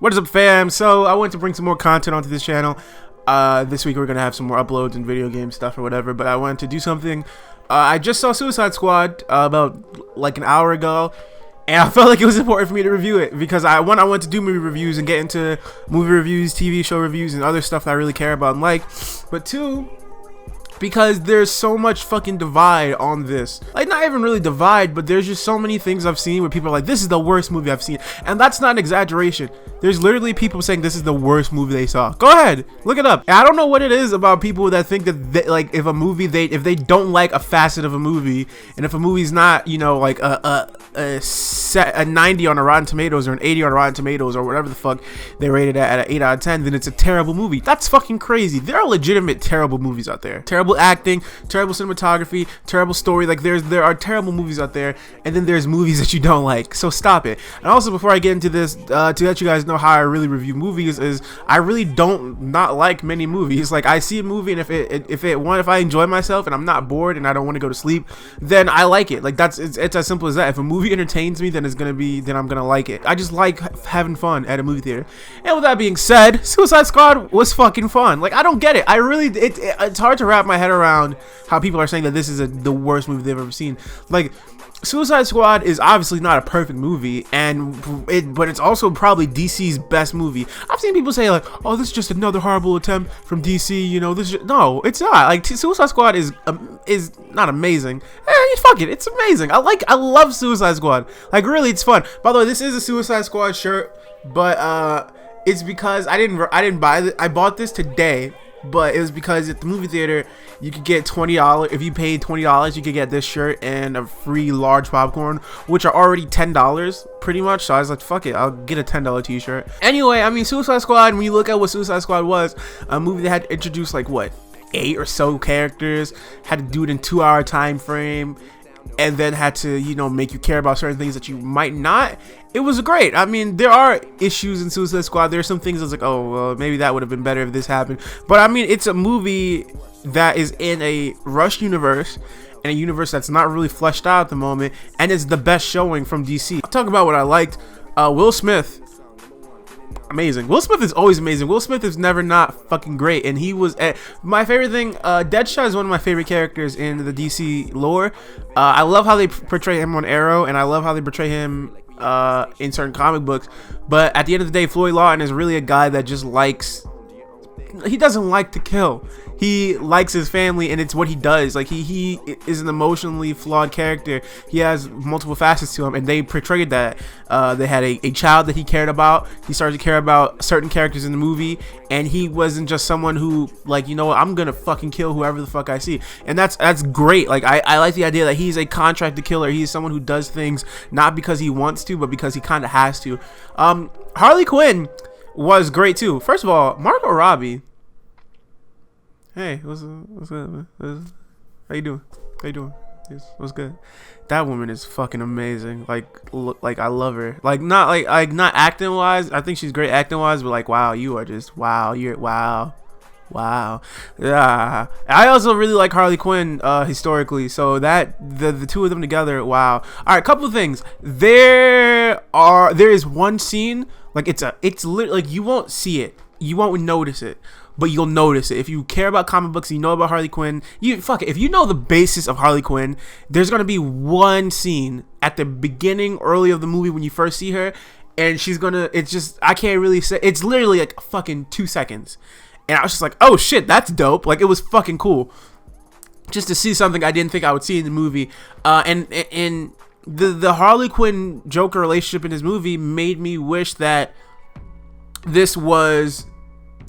What is up, fam? So I want to bring some more content onto this channel. This week we're gonna have some more uploads and video game stuff or whatever, but I wanted to do something. I just saw Suicide Squad about like an hour ago, and I felt like it was important for me to review it because I want to do movie reviews and get into movie reviews, TV show reviews, and other stuff that I really care about and like. But two, because there's so much fucking divide on this. Like, not even really divide, but there's just so many things I've seen where people are like, this is the worst movie I've seen. And that's not an exaggeration. There's literally people saying this is the worst movie they saw. Go ahead, look it up. And I don't know what it is about people that think that they, like, if they don't like a facet of a movie, and if a movie's not, you know, like a 90 on a Rotten Tomatoes or an 80 on a Rotten Tomatoes or whatever the fuck they rated it at an 8 out of 10, then it's a terrible movie. That's fucking crazy. There are legitimate terrible movies out there. Terrible acting, terrible cinematography, terrible story. Like, there are terrible movies out there, and then there's movies that you don't like. So stop it. And also, before I get into this, to let you guys know how I really review movies, is I really don't not like many movies. Like, I see a movie, and if I enjoy myself and I'm not bored and I don't want to go to sleep, then I like it. Like, it's as simple as that. If a movie entertains me, then I'm gonna like it. I just like having fun at a movie theater. And with that being said, Suicide Squad was fucking fun. Like, I don't get it. It's hard to wrap my head around how people are saying that this is the worst movie they've ever seen. Like, Suicide Squad is obviously not a perfect movie, but it's also probably DC's best movie. I've seen people say like, "Oh, this is just another horrible attempt from DC." You know, no, it's not. Like, Suicide Squad is not amazing. Fuck it, it's amazing. I love Suicide Squad. Like, really, it's fun. By the way, this is a Suicide Squad shirt, but it's because I didn't buy it. I bought this today. But it was because at the movie theater you could get $20. If you paid $20, you could get this shirt and a free large popcorn, which are already $10 pretty much. So I was like, fuck it, I'll get a $10 t-shirt. Anyway, I mean, Suicide Squad, when you look at what Suicide Squad was, a movie that had to introduce like what, 8 or so characters, had to do it in 2-hour time frame, and then had to, you know, make you care about certain things that you might not. It was great. I mean, there are issues in Suicide Squad. There's some things that's like, oh, well, maybe that would have been better if this happened. But I mean, it's a movie that is in a rushed universe, and a universe that's not really fleshed out at the moment, and it's the best showing from DC. I'll talk about what I liked. Will Smith, amazing. Will Smith is always amazing. Will Smith is never not fucking great, and he was my favorite thing. Deadshot is one of my favorite characters in the DC lore. I love how they portray him on Arrow, and I love how they portray him in certain comic books. But at the end of the day, Floyd Lawton is really a guy that just he doesn't like to kill. He likes his family, and it's what he does. Like, he is an emotionally flawed character. He has multiple facets to him, and they portrayed that. They had a child that he cared about. He started to care about certain characters in the movie, and he wasn't just someone who, like, you know what, I'm gonna fucking kill whoever the fuck I see. And that's great. Like, I like the idea that he's a contracted killer. He's someone who does things not because he wants to, but because he kind of has to. Harley Quinn was great too. First of all, Margot Robbie. Hey, what's good, man? How you doing? What's good? That woman is fucking amazing. Like I love her. Like, not acting wise. I think she's great acting wise, but like, wow, you are just wow. You're wow. Yeah. I also really like Harley Quinn historically. So that the two of them together, wow. All right, couple of things. There is one scene, like it's literally, like, you won't see it. You won't notice it, but you'll notice it. If you care about comic books, you know about Harley Quinn, if you know the basis of Harley Quinn, there's gonna be one scene at the beginning, early of the movie when you first see her, and it's just, I can't really say, it's literally like fucking 2 seconds. And I was just like, oh shit, that's dope. Like, it was fucking cool just to see something I didn't think I would see in the movie. And the Harley Quinn Joker relationship in this movie made me wish that this was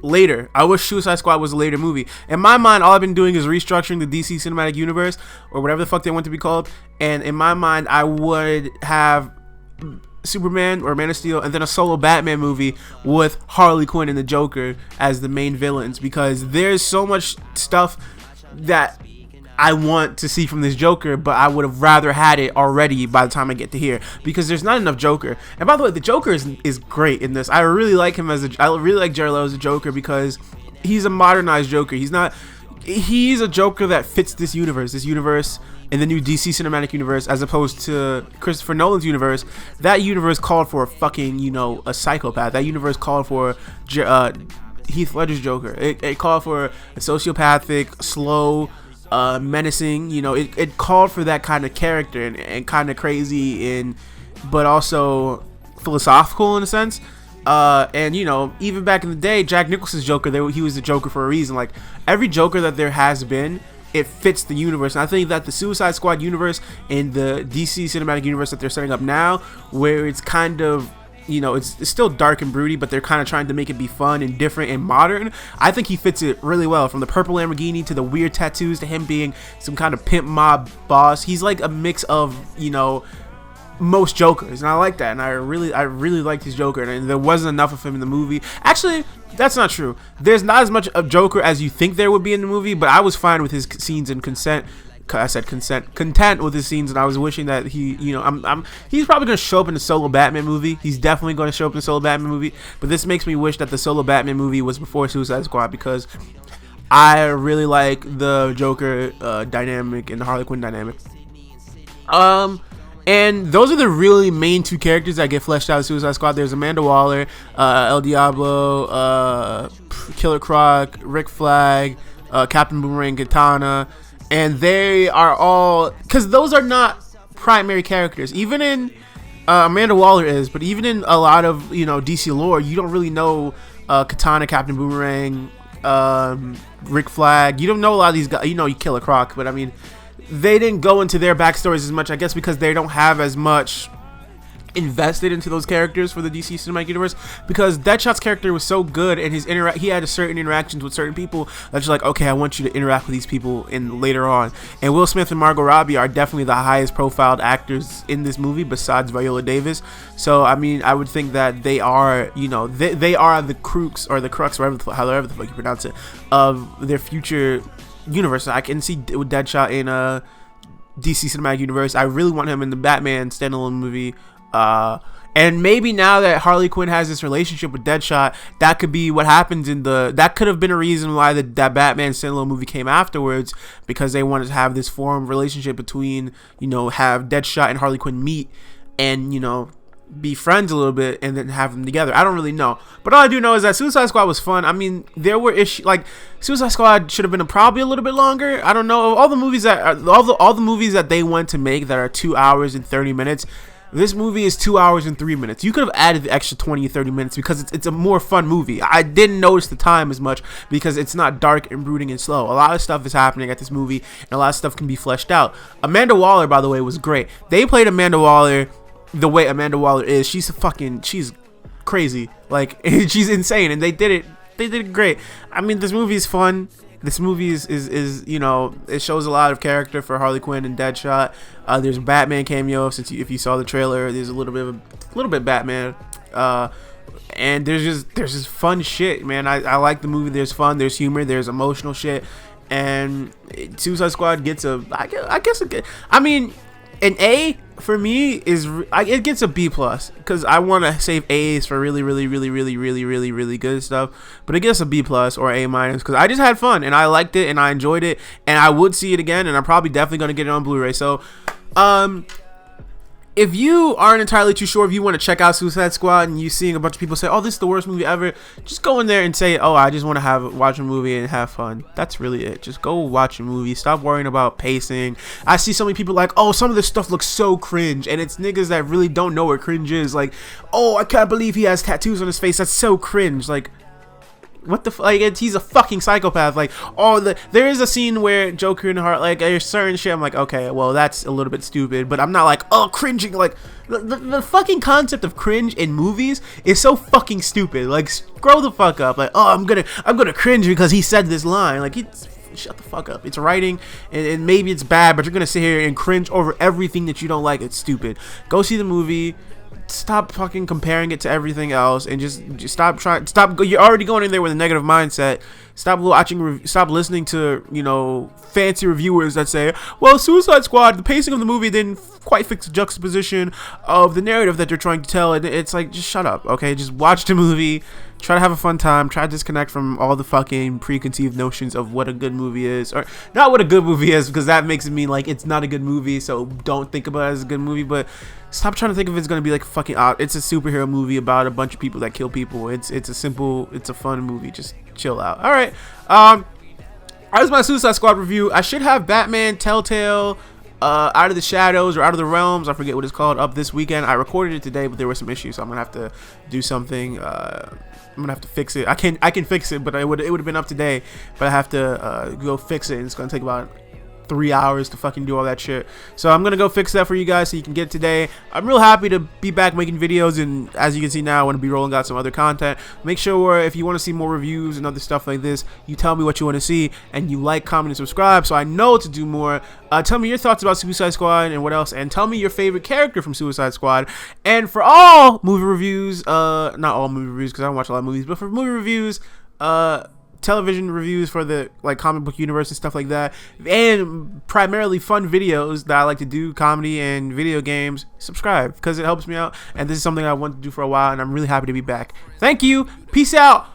later. I wish Suicide Squad was a later movie. In my mind, all I've been doing is restructuring the DC cinematic universe, or whatever the fuck they want to be called. And in my mind, I would have Superman or Man of Steel, and then a solo Batman movie with Harley Quinn and the Joker as the main villains, because there's so much stuff that I want to see from this Joker, but I would have rather had it already by the time I get to here, because there's not enough Joker. And by the way, the Joker is great in this. I really like him I really like Jared Leto as a Joker, because he's a modernized Joker. He's a Joker that fits this universe. in the new DC cinematic universe, as opposed to Christopher Nolan's universe. That universe called for a fucking, a psychopath. That universe called for Heath Ledger's Joker. It called for a sociopathic, slow, menacing. It called for that kind of character and kind of crazy but also philosophical in a sense. And even back in the day, Jack Nicholson's Joker, he was the Joker for a reason. Like, every Joker that there has been, it fits the universe. And I think that the Suicide Squad universe and the DC cinematic universe that they're setting up now, where it's kind of, it's still dark and broody, but they're kind of trying to make it be fun and different and modern. I think he fits it really well, from the purple Lamborghini to the weird tattoos to him being some kind of pimp mob boss. He's like a mix of, most Jokers, and I like that, and I really liked his Joker, and there wasn't enough of him in the movie. Actually, that's not true. There's not as much of Joker as you think there would be in the movie, but I was fine with his scenes and content with his scenes, and I was wishing that he's probably gonna show up in the solo Batman movie. He's definitely gonna show up in the solo Batman movie, but this makes me wish that the solo Batman movie was before Suicide Squad, because I really like the Joker dynamic and the Harley Quinn dynamic. And those are the really main two characters that get fleshed out of Suicide Squad. There's Amanda Waller, El Diablo, Killer Croc, Rick Flag, Captain Boomerang, Katana, and they are all, because those are not primary characters. Even in Amanda Waller is, but even in a lot of DC lore, you don't really know Katana, Captain Boomerang, Rick Flag. You don't know a lot of these guys. You Killer Croc, but I mean, they didn't go into their backstories as much, I guess, because they don't have as much invested into those characters for the DC Cinematic Universe, because Deadshot's character was so good, and he had certain interactions with certain people that's like, okay, I want you to interact with these people later on. And Will Smith and Margot Robbie are definitely the highest profiled actors in this movie besides Viola Davis. So I mean, I would think that they are, they are the crux, however the fuck you pronounce it, of their future universe. I can see Deadshot in DC Cinematic Universe. I really want him in the Batman standalone movie. And maybe now that Harley Quinn has this relationship with Deadshot, that could be what happens that could have been a reason why that Batman standalone movie came afterwards, because they wanted to have this formed relationship between, have Deadshot and Harley Quinn meet and, be friends a little bit and then have them together. I don't really know, but all I do know is that Suicide Squad was fun. I mean, there were issues, like Suicide Squad should have been probably a little bit longer. I don't know, all the movies that they went to make that are 2 hours and 30 minutes, this movie is 2 hours and 3 minutes. You could have added the extra 20 or 30 minutes because it's a more fun movie. I didn't notice the time as much because it's not dark and brooding and slow. A lot of stuff is happening at this movie, and a lot of stuff can be fleshed out. Amanda Waller, by the way, was great. They played Amanda Waller the way Amanda Waller is. She's crazy, like she's insane, and they did it great. I mean, this movie is fun. This movie is it shows a lot of character for Harley Quinn and Deadshot. There's a Batman cameo, if you saw the trailer. There's a little bit Batman, and there's just fun shit, man. I like the movie. There's fun, there's humor, there's emotional shit, and Suicide Squad gets an A for me it gets a B plus, because I want to save A's for really good stuff, but it gets a B plus or A minus because I just had fun and I liked it and I enjoyed it, and I would see it again, and I'm probably definitely gonna get it on Blu-ray. So if you aren't entirely too sure if you want to check out Suicide Squad and you seeing a bunch of people say, oh, this is the worst movie ever, just go in there and say, oh, I just want to watch a movie and have fun. That's really it. Just go watch a movie. Stop worrying about pacing. I see so many people like, oh, some of this stuff looks so cringe, and it's niggas that really don't know what cringe is. Like, oh, I can't believe he has tattoos on his face. That's so cringe. Like, what the he's a fucking psychopath. Like, there is a scene where Joker and Hart, like, there's certain shit I'm like, okay, well, that's a little bit stupid, but I'm not like, oh, cringing. Like, the fucking concept of cringe in movies is so fucking stupid. Like, grow the fuck up. Like, oh, I'm gonna cringe because he said this line. Like, shut the fuck up. It's writing, and maybe it's bad, but you're gonna sit here and cringe over everything that you don't like. It's stupid. Go see the movie. Stop fucking comparing it to everything else, and just stop. You're already going in there with a negative mindset. Stop listening to fancy reviewers that say, well, Suicide Squad, the pacing of the movie didn't quite fix the juxtaposition of the narrative that they're trying to tell. And it's like, just shut up, okay? Just watch the movie, try to have a fun time, try to disconnect from all the fucking preconceived notions of what a good movie is, or not what a good movie is, because that makes it mean like it's not a good movie, so don't think about it as a good movie. But stop trying to think of it's gonna be like fucking it's a superhero movie about a bunch of people that kill people. It's a fun movie. Just chill out. All right, that was my Suicide Squad review. I should have Batman Telltale Out of the Shadows or Out of the Realms, I forget what it's called, up this weekend. I recorded it today, but there were some issues, so I'm gonna have to do something. I'm gonna have to fix it. I can fix it, but it would have been up today, but I have to go fix it, and it's gonna take about 3 hours to fucking do all that shit. So I'm gonna go fix that for you guys so you can get it today. I'm real happy to be back making videos, and as you can see now, I want to be rolling out some other content. Make sure if you want to see more reviews and other stuff like this, you tell me what you want to see, and you like, comment, and subscribe so I know to do more. Tell me your thoughts about Suicide Squad and what else, and tell me your favorite character from Suicide Squad. And for all movie reviews, not all movie reviews because I don't watch a lot of movies, but for movie reviews, television reviews for the like comic book universe and stuff like that, and primarily fun videos that I like to do, comedy and video games, subscribe because it helps me out, and this is something I want to do for a while, and I'm really happy to be back. Thank you, peace out.